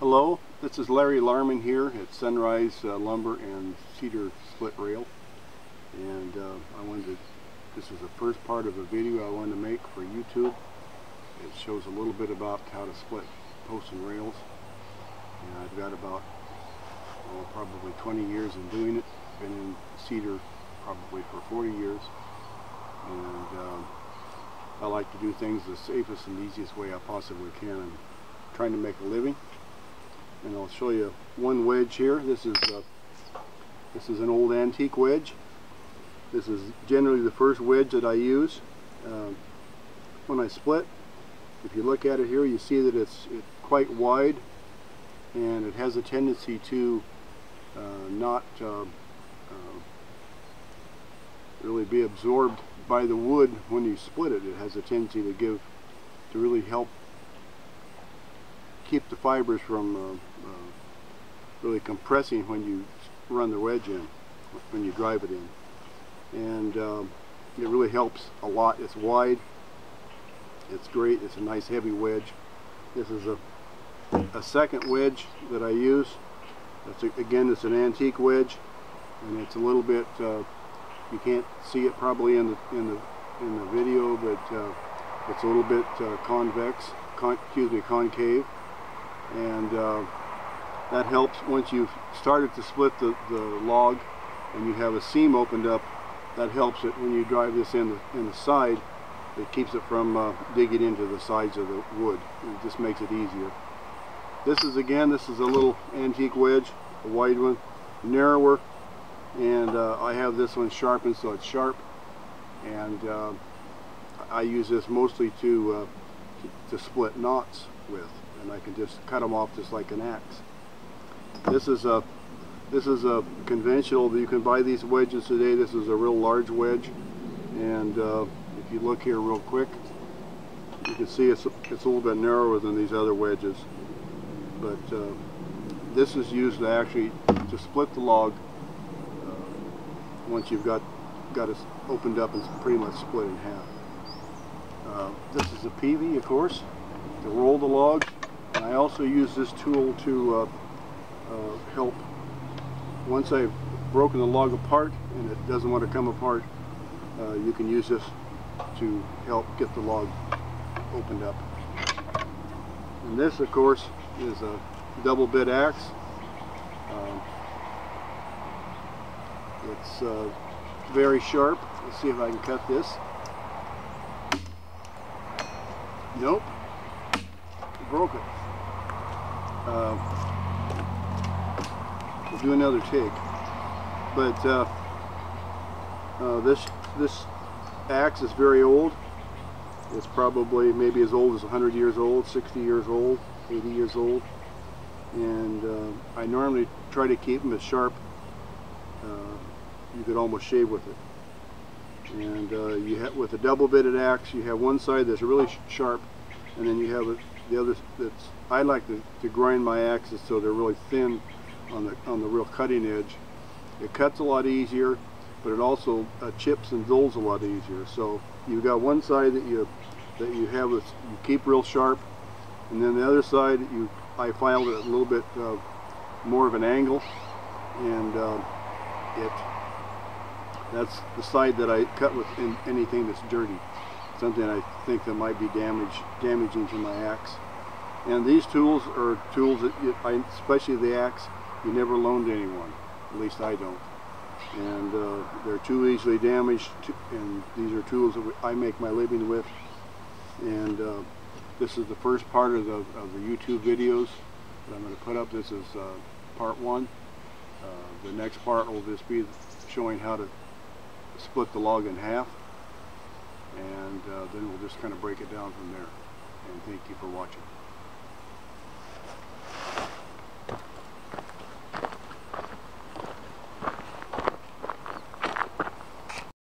Hello, this is Larry Larman here at Sunrise Lumber and Cedar Split Rail, and this is the first part of a video I wanted to make for YouTube. It shows a little bit about how to split posts and rails, and I've got about probably 20 years in doing it. Been in cedar probably for 40 years, and I like to do things the safest and easiest way I possibly can. I'm trying to make a living. And I'll show you one wedge here. This is an old antique wedge. This is generally the first wedge that I use when I split. If you look at it here, you see that it's quite wide, and it has a tendency to not really be absorbed by the wood when you split it. It has a tendency to really help keep the fibers from really compressing when you run the wedge in, when you drive it in. And it really helps a lot. It's wide, it's great, it's a nice heavy wedge. This is a second wedge that I use. Again, it's an antique wedge, and it's a little bit, you can't see it probably in the video, but it's a little bit concave. And that helps once you've started to split the log and you have a seam opened up. That helps it when you drive this in the side. It keeps it from digging into the sides of the wood. It just makes it easier. This is a little antique wedge, a wide one, narrower, and I have this one sharpened so it's sharp, and I use this mostly to split knots with. And I can just cut them off just like an axe. This is a conventional. You can buy these wedges today. This is a real large wedge, and if you look here real quick, you can see it's a little bit narrower than these other wedges. But this is used to split the log once you've got it opened up and pretty much split in half. This is a peavey, of course, to roll the log. And I also use this tool to help, once I've broken the log apart and it doesn't want to come apart, you can use this to help get the log opened up. And this, of course, is a double bit axe. It's very sharp. Let's see if I can cut this. Nope, broke it. We'll do another take, but this axe is very old. It's probably maybe as old as 100 years old, 60 years old, 80 years old, and I normally try to keep them as sharp. You could almost shave with it. And with a double-bitted axe, you have one side that's really sharp, and then you have the other that's. I like to grind my axes so they're really thin on the real cutting edge. It cuts a lot easier, but it also chips and dulls a lot easier. So you've got one side that you keep real sharp, and then the other side I filed it a little bit more of an angle, and that's the side that I cut with anything that's dirty, something I think that might be damaging to my axe. And these tools are tools that, especially the axe, you never loan to anyone. At least I don't. And they're too easily damaged, and these are tools that I make my living with. And this is the first part of the YouTube videos that I'm going to put up. This is part one. The next part will just be showing how to split the log in half, and then we'll just kind of break it down from there. And thank you for watching.